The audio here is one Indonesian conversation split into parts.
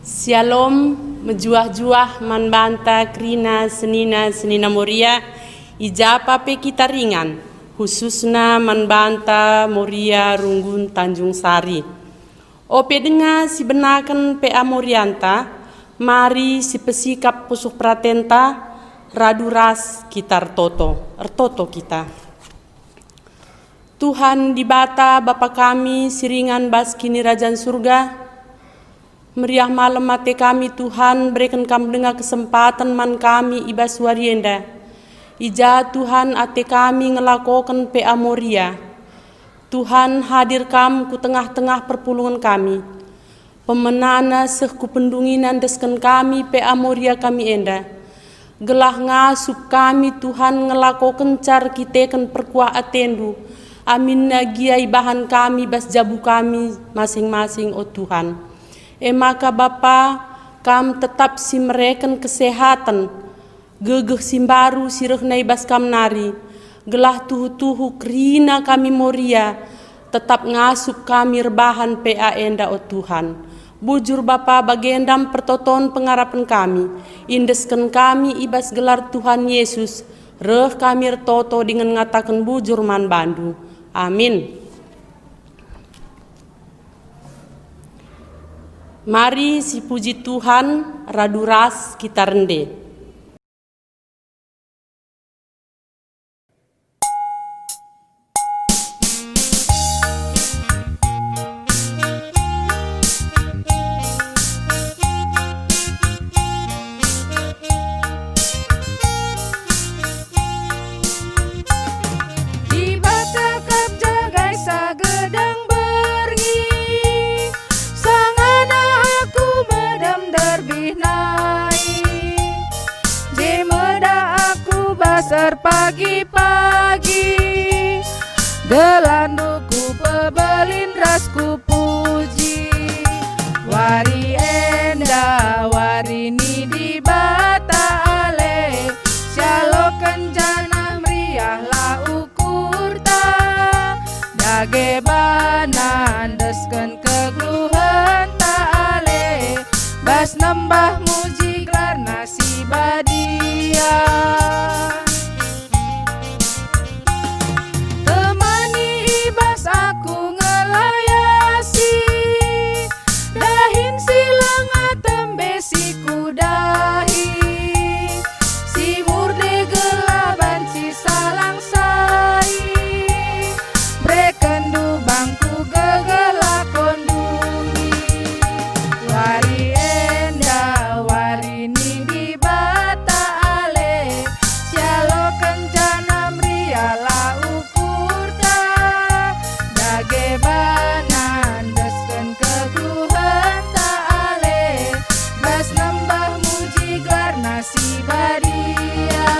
Shalom, menjuah-juah manbanta krina senina moria ijapa pe kita ringan khususna manbanta moria Runggun Tanjung Sari. Ope denga si benakan pe amorianta mari si pesikap pusuk pratenta raduras kita ertoto kita. Tuhan di bata Bapa kami siringan baskini Rajan Surga. Meriah malam mate kami Tuhan, berikan kami dengan kesempatan man kami ibas warienda. Ija Tuhan ate kami ngelakokan pe amoria. Tuhan hadir kam ku tengah-tengah perpulungan kami. Pemenana seh ku pendunginan desken kami pe amoria kami enda. Gelah ngasup kami Tuhan ngelakokan car kiteken perkuah atendu. Amin nagiai bahan kami bas jabu kami masing-masing oh Tuhan. Maka Bapa, kam tetap si mereken kesehatan, gegeh simbaru sireh naibas kam nari, gelah tuhu-tuhu krina kami moria, tetap ngasup kami rebahan PA enda o Tuhan. Bujur Bapa bagendam pertoton pengarapan kami, indesken kami ibas gelar Tuhan Yesus, reh kami retoto dengan ngatakan bujur man bandu. Amin. Mari si puji Tuhan raduras kita rende. Pagi-pagi gelanduku pebelin rasku puji wari enda warini di bata ale syalo kencana meriah la ukur ta dage banan desken kegluhan ta ale bas nembah muji karena si badia. Aku ngelayasi dahin silang atembe si kudahi si murde gelaban si salang sai brekendu bangku gegela kondungi wari enda warini di bata ale syalo kencana meriala banan desken keguhan ta'ale bas nambah muji karena si badia.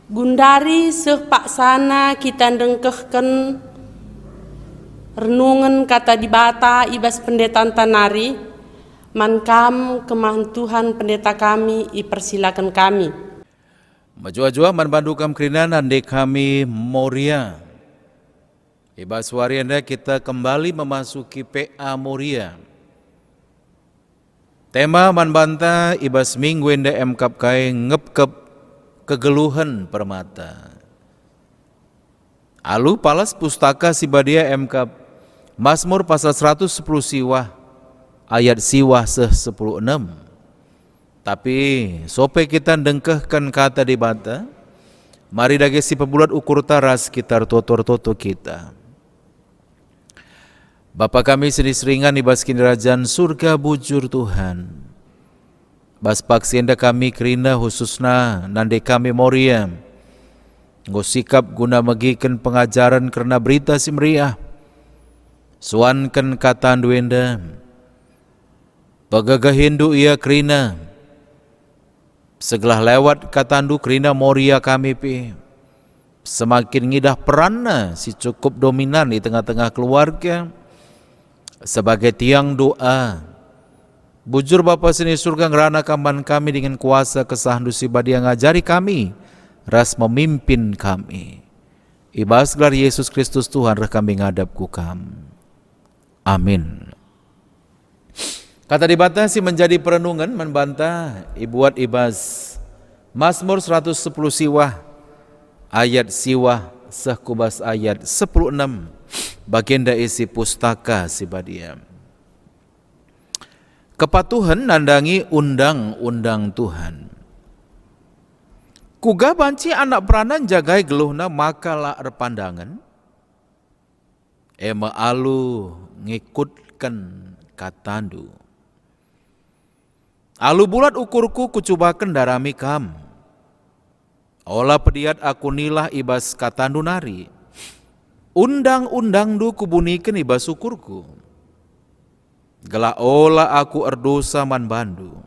Gundari seh paksana kita dengkehken renungan kata di bata ibas pendeta tanari mankam kemahan Tuhan pendeta kami ipersilakan kami. Majua-jua man bandu kam krinan ande kami Moria. Ibas warianda kita kembali memasuki PA Moria. Tema man banta ibas minggu ende emkap kai ngepkep kegeluhan permata. Alu palas pustaka si badia emkap Mazmur pasal 110 siwah ayat siwah seh 16. Tapi sope kita dengkehkan kata di bata, mari dage si pebulat ukur taras sekitar toto kita. Bapa kami seringan ibas kini Rajan Surga bujur Tuhan. Bas paksienda kami kerina khususna nande kami Moria. Ngosikap guna megiken pengajaran karena berita si meriah. Suankan kata duenda. Pagagahindu ia kerina. Segelah lewat katandu kerina Moria kami pi semakin ngidah peranna si cukup dominan di tengah-tengah keluarga sebagai tiang doa. Bujur Bapa sini surga ngerana kaman kami dengan kuasa kesahandu si badia ngajari kami ras memimpin kami. Ibas gelar Yesus Kristus Tuhan reh kami ngadap ku kam. Amin. Kata dibatasi menjadi perenungan membantah ibuat ibas Mazmur 110 siwah ayat siwah sekubas ayat 16 baginda isi pustaka sibadia. Kepatuhan nandangi undang-undang Tuhan. Kuga banci anak peranan jagai geluhna makalah erpandangan. Ema alu ngikutkan katandu. Alu bulat ukurku kucubakan darami kam. Olah pediat aku nilah ibas katandu nari. Undang-undang du kubunikan ibas ukurku. Gela olah aku erdosa man bandu.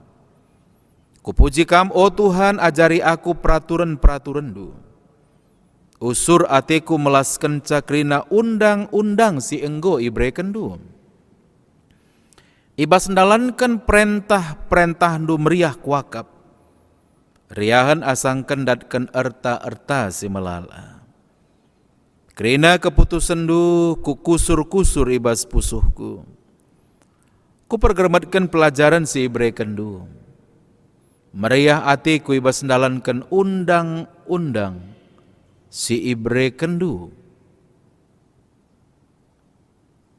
Kupuji kam, oh Tuhan, ajari aku peraturan-peraturan du. Usur atiku melaskan cakrina undang-undang si enggo ibreken du. Ibas sendalankan perintah-perintah du meriah kuakap. Riahan asangkan datkan erta-erta si melala. Kerina keputusan du ku kusur-kusur ibas pusuhku. Ku pergermatkan pelajaran si ibreken du. Meriah atiku ibas sendalankan undang-undang si ibreken du.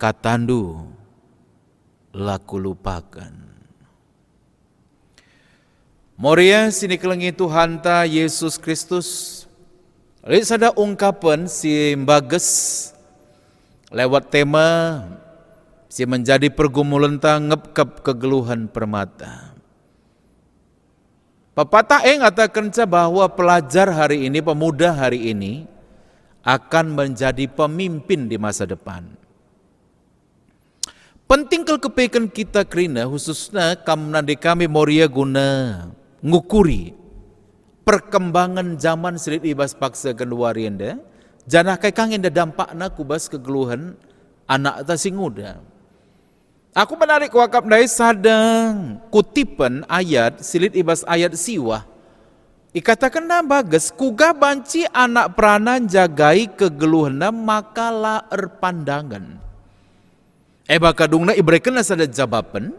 Katandu laku lupakan. Moria sini kelengi Tuhan ta Yesus Kristus. Lalu sada ungkapan si bagus lewat tema si menjadi pergumulan ta ngepkap kegeluhan permata. Pepatah ngatakan bahwa pelajar hari ini, pemuda hari ini akan menjadi pemimpin di masa depan. Penting kepekan kita kerina khususnya kamnandi kami Moria guna ngukuri perkembangan zaman selit ibas paksa keluarianda janah kai kang enda dampakna kubas kegeluhan anak ta sing muda. Aku menarik wakap dari sadang kutipan ayat silit ibas ayat siwah. Ikatakan na bagus kuga banci anak peranan jagai kegeluhna makalah erpandangan. Bakadungna ibreken sada jawaban.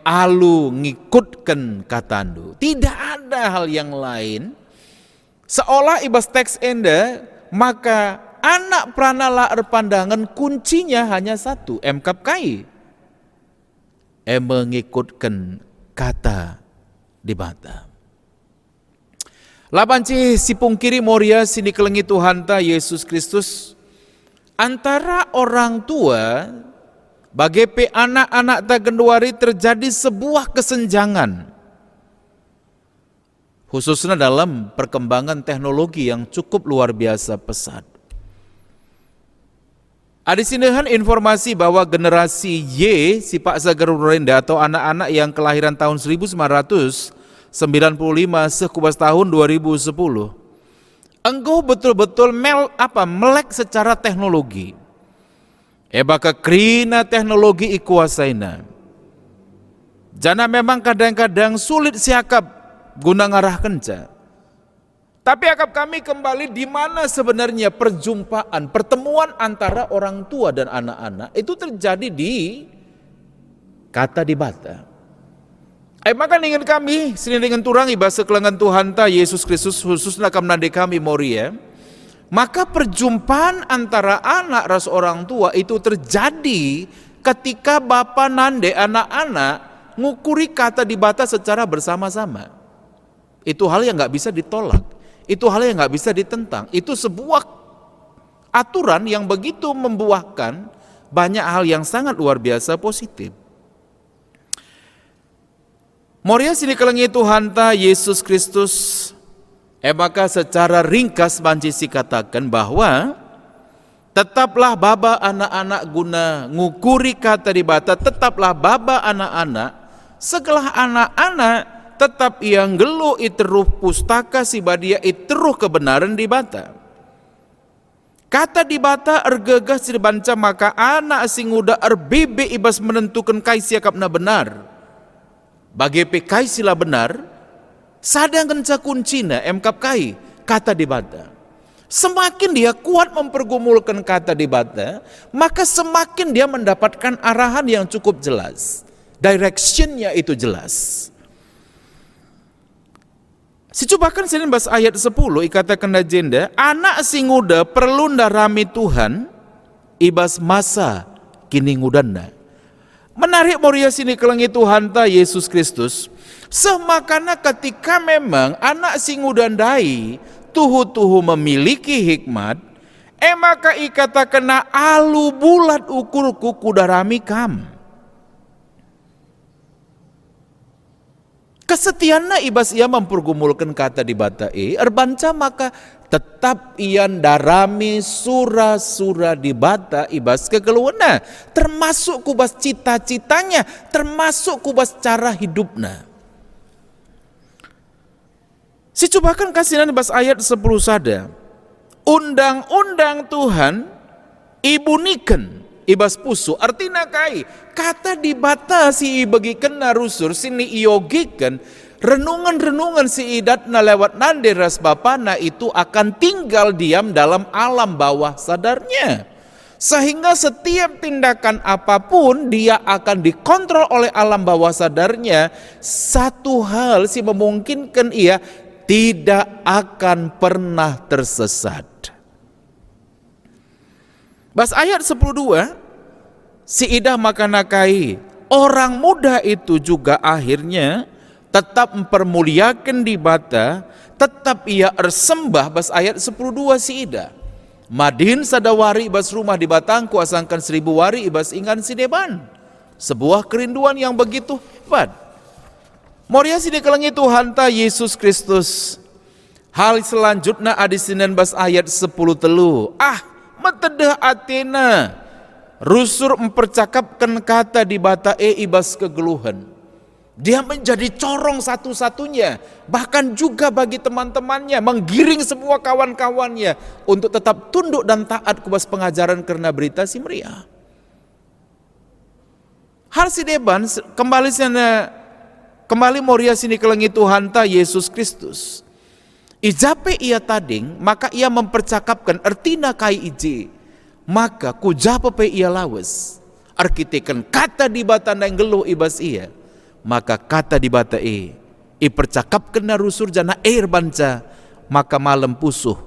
Alu ngikutkan katandu. Tidak ada hal yang lain. Seolah ibas teks enda maka anak pranala erpandangan kuncinya hanya satu. Kap kai. Mengikutkan kata dibata. Labanci si pungkiri Moria sini kelengi Tuhan ta Yesus Kristus. Antara orang tua bagi anak-anak ta genduari terjadi sebuah kesenjangan. Khususnya dalam perkembangan teknologi yang cukup luar biasa pesat. Ada sinihan informasi bahwa generasi Y si Pak Zagarurenda atau anak-anak yang kelahiran tahun 1995 sekubas tahun 2010 engkau betul-betul melek secara teknologi. Baka krina teknologi ikuasaina. Jana memang kadang-kadang sulit siakap guna ngarah kenca. Tapi akap kami kembali di mana sebenarnya pertemuan antara orang tua dan anak-anak itu terjadi di kata dibata. Maka ingin kami sini dengan turang ibasa kelengan Tuhan ta Yesus Kristus khususnya kamnade kami Moria. Maka perjumpaan antara anak ras orang tua itu terjadi ketika bapa nande anak-anak ngukuri kata dibata secara bersama-sama. Itu hal yang nggak bisa ditolak. Itu hal yang nggak bisa ditentang. Itu sebuah aturan yang begitu membuahkan banyak hal yang sangat luar biasa positif. Moria sini kelengi Tuhan ta Yesus Kristus. Maka secara ringkas banci katakan bahwa tetaplah baba anak-anak guna ngukuri kata dibata, tetaplah baba anak-anak segala anak-anak tetap yang gelu iteruh pustaka si badia iteruh kebenaran dibata. Kata dibata ergegas dibanca maka anak sing udah erbibe ibas menentukan kai siakapna benar. Bagi pekai sila benar, sadang kenca kuncina kap kai kata dibata. Semakin dia kuat mempergumulkan kata di bata, maka semakin dia mendapatkan arahan yang cukup jelas. Directionnya itu jelas. Si cobakan sini bahas ayat 10, ikatakan agenda, anak si nguda perlu ndarami Tuhan, ibas masa kini ngudanda. Menarik Moria sini kelengi Tuhan ta Yesus Kristus, semakana ketika memang anak si ngudandai, tuhu-tuhu memiliki hikmat, maka ikata kena alu bulat ukur kuku darami kam. Kesetiaanna ibas ia mempergumulkan kata di bata erbanca maka tetap ian darami sura-sura di bata ibas kekeluarna, termasuk kubas cita-citanya, termasuk kubas cara hidupnya. Si cobakan kasihan bahas ayat 10 sada. Undang-undang Tuhan ibuniken ibas pusu artina kai kata dibata si bagi kena rusur sini iogiken renungan-renungan si idatna lewat nanderas bapana itu akan tinggal diam dalam alam bawah sadarnya. Sehingga setiap tindakan apapun dia akan dikontrol oleh alam bawah sadarnya. Satu hal si memungkinkan ia tidak akan pernah tersesat. Bas ayat 10:2, si idah makanakai, orang muda itu juga akhirnya tetap mempermuliakan di bata, tetap ia ersembah. Bas ayat 10:2 si idah. Madin sadawari ibas rumah di batangku asangkan 1000 wari ibas ingan si deban. Sebuah kerinduan yang begitu hebat. Moria sini kelengi Tuhan ta Yesus Kristus. Hal selanjutnya adisinan bas ayat 10 telu. Metedah Athena. Rusur mempercakapkan kata di bata ibas kegeluhan. Dia menjadi corong satu-satunya. Bahkan juga bagi teman-temannya. Menggiring semua kawan-kawannya. Untuk tetap tunduk dan taat kubas pengajaran karena berita si meriah. Hal si deban kembali Moria sini kelengi Tuhan ta Yesus Kristus. Ijape ia tading, maka ia mempercakapkan ertina kai ije. Maka kujape ia lawes. Arkiteken kata di bata nang geluh ibas ia. Maka kata di bata percakapkan na rusur jana air banca, maka malam pusuh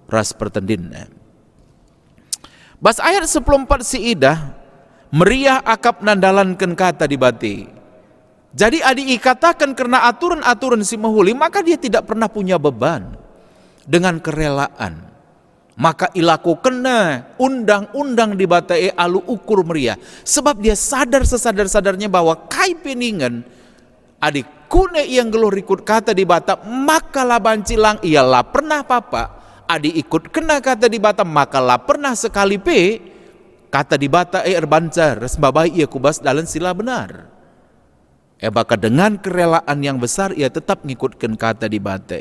ras pertendinna. Bas ayat 14 si idah meriah akap nandalankan kata di bati. Jadi adik katakan karena aturan-aturan si mahuli, maka dia tidak pernah punya beban. Dengan kerelaan, maka ilaku kena undang-undang di bata alu ukur meriah. Sebab dia sadar sesadar-sadarnya bahwa kai peningan adik kune yang geluh ikut kata di bata, maka lah bancilang ialah pernah papa. Adik ikut kena kata di bata, maka lah pernah sekali kata di bata erbancar resbabai ia kubas dalam sila benar. Maka dengan kerelaan yang besar ia tetap ngikutkan kata di bata.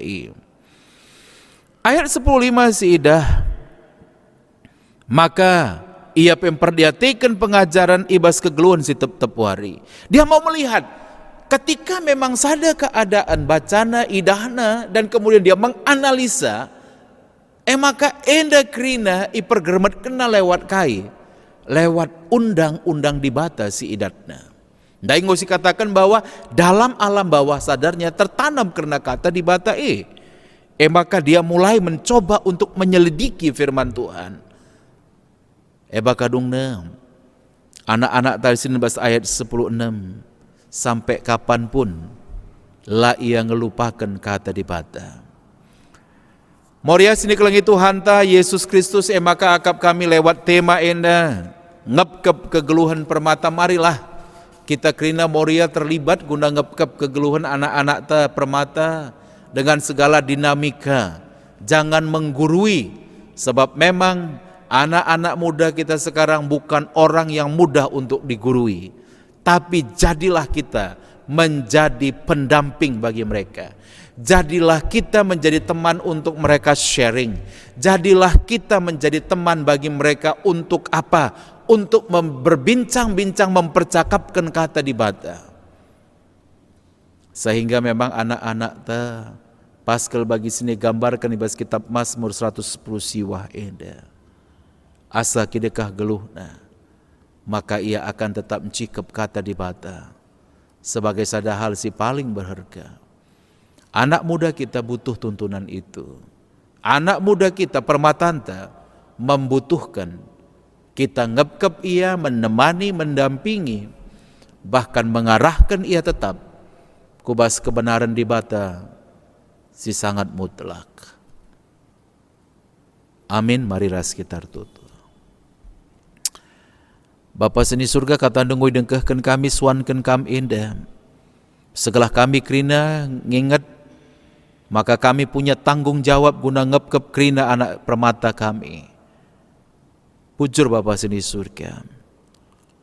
Ayat 10:5 si idah. Maka ia memperhatikan pengajaran ibas kegeluhan si tep-tep wari. Dia mau melihat ketika memang sada keadaan bacana idahna dan kemudian dia menganalisa. Maka endakrina ipergermet kena lewat kai. Lewat undang-undang di bata si idatna. Daingo si katakan bahwa dalam alam bawah sadarnya tertanam karena kata di bata maka dia mulai mencoba untuk menyelidiki firman Tuhan. Bakadung anak-anak tadi bahas ayat 10:6 sampai kapanpun lah ia ngelupakan kata di bata. Moria sini kelengi Tuhan ta Yesus Kristus maka akap kami lewat tema enda ngepkep kegeluhan permata marilah. Kita kerina Moria terlibat guna ngepkep kegeluhan anak-anak ta permata dengan segala dinamika. Jangan menggurui, sebab memang anak-anak muda kita sekarang bukan orang yang mudah untuk digurui. Tapi jadilah kita menjadi pendamping bagi mereka. Jadilah kita menjadi teman untuk mereka sharing. Jadilah kita menjadi teman bagi mereka untuk apa? Untuk berbincang-bincang mempercakapkan kata di bata. Sehingga memang anak-anak Pascal bagi sini gambarkan ibas kitab Mazmur 110 siwah enda. Asa kidekah geluhna, maka ia akan tetap mencikap kata di bata sebagai sada hal si paling berharga. Anak muda kita butuh tuntunan itu. Anak muda kita permatanta membutuhkan kita ngepkep ia, menemani, mendampingi, bahkan mengarahkan ia tetap kubas kebenaran di bata si sangat mutlak. Amin. Mari ras kita tutup. Bapa seni surga kata dengoi dengkehkan kami suankan kami indah. Segala kami kerina ngingat, maka kami punya tanggung jawab guna ngepkep kerina anak permata kami. Pujur Bapa seni surga,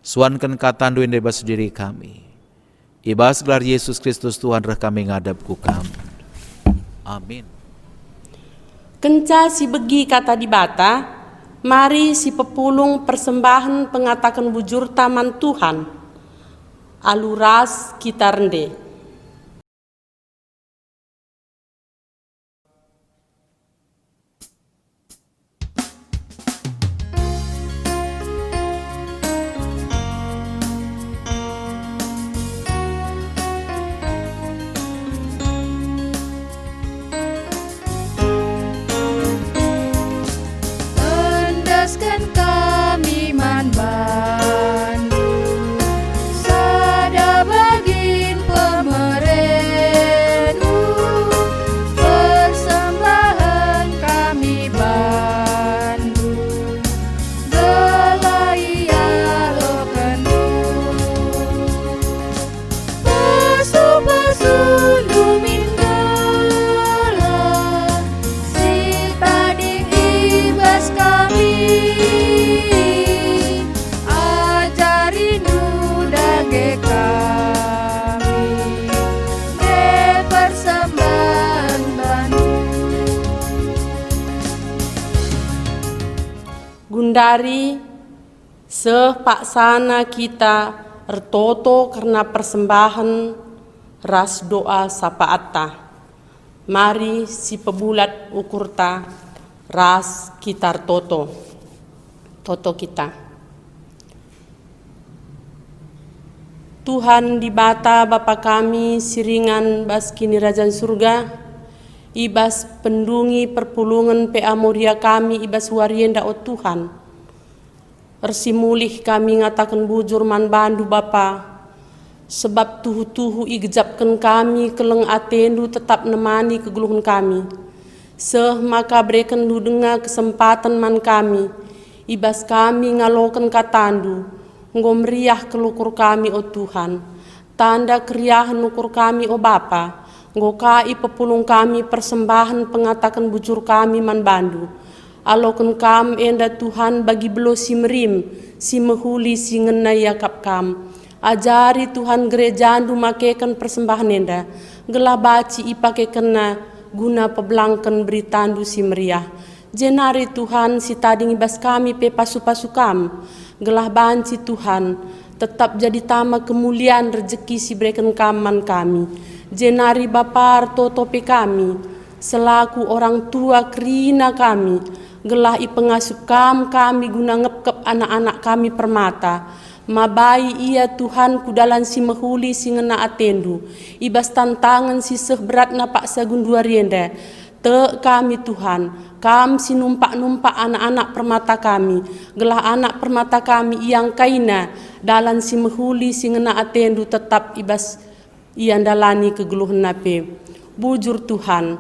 suankan kata dengoi bebas diri kami. Ibas gelar Yesus Kristus Tuhan reh kami ngadap ku kamu. Amin. Kenca si begi kata di bata, mari si pepulung persembahan pengatakan bujur taman Tuhan. Aluras kita rende. Endaskan kami man Bandung, sada bagin pemerenu, persembahan kami Bandung, gelaya lokenu, pasu-pasu lumin gela, si tading ibas kami. Ajari nudage kami, de persembahan Bandung. Gundari sepaksana kita ertoto karena persembahan ras doa sapaata. Mari si pebulat ukurta ras kita toto kita. Tuhan di bata Bapa kami siringan bas kini Rajan Surga, ibas pendungi perpulungan PA Moria kami ibas warienda o Tuhan. Ersimulih kami ngatakan bujur man bandu Bapa, sebab tuhu-tuhu igejapkan kami keleng atendu tetap nemani kegeluhan kami. Seh maka berikan du dengar kesempatan man kami, ibas kami ngalokan katandu, ngomriah kelukur kami o Tuhan, tanda keriahan ukur kami o Bapa, ngokai pepulung kami persembahan pengatakan bujur kami man bandu, alokan kam enda Tuhan bagi belo si merim, si mehuli si ngena yakap kam, ajari Tuhan gerejandu makekan persembahan enda, gelah baci ipake kena, guna pebelangkan beritandu si meriah. Jenari Tuhan si tading ibas kami pe pasu-pasu kam, gelah banci Tuhan, tetap jadi tama kemuliaan rezeki si berikan kaman kami. Jenari Bapa totope kami, selaku orang tua kerina kami, gelah ipengasup kami guna ngepkep anak-anak kami permata. Mabai ia Tuhan kudalan si mehuli si ngena atendu, ibas tantangan si berat napak sagundua rienda. Te kami Tuhan, kam si numpak-numpak anak-anak permata kami, gelah anak permata kami yang kaina, dalan si mehuli si ngena atendu tetap ibas ian dalani kegeluhan nape. Bujur Tuhan,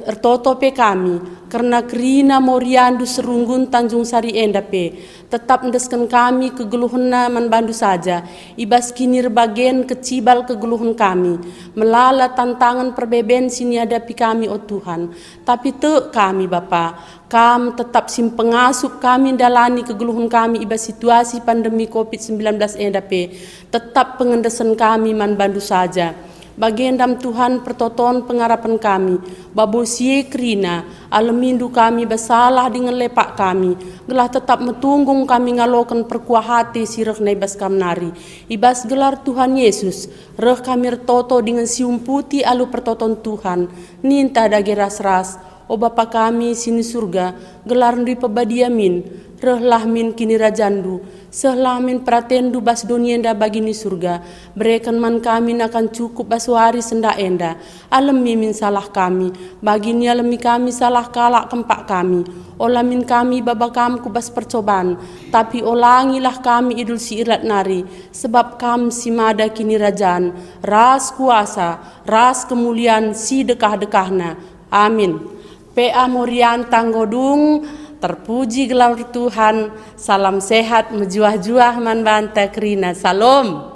ertotope kami, karena kerina moriandu serunggun Tanjung Sari endape, tetap endeskan kami kegeluhan man bandu saja, ibas kinir bagen kecibal kegeluhan kami, melala tantangan perbeben sini hadapi kami o Tuhan, tapi te kami Bapa, kam tetap sim pengasup kami dalani kegeluhan kami ibas situasi pandemi COVID-19 endape, tetap pengendesan kami man bandu saja. Bagendam Tuhan pertoton pengarapan kami, babosie kerina, alemindu kami bersalah dengan lepak kami, gelah tetap metunggung kami ngalokan perkuah hati sirek na ibas kamnari. Ibas gelar Tuhan Yesus, reh kami retoto dengan sium putih alu pertoton Tuhan, ninta dage ras-ras, o Bapa kami sini surga, gelar ndui pebadiamin, reh lahmin kini rajandu, sehlamin pratendu bas donienda bagini surga, berikan man kami nakan cukup basuari senda enda, alemi min salah kami, bagini alemi kami salah kalak kempak kami, olamin kami babakam ku bas percobaan, tapi olangilah kami idul siirat nari, sebab kam simada kini rajan, ras kuasa, ras kemuliaan si dekah-dekahna, amin. Pea Morian Tanggodung, terpuji gelar Tuhan, salam sehat, menjuah-juah man banta kerina, salam.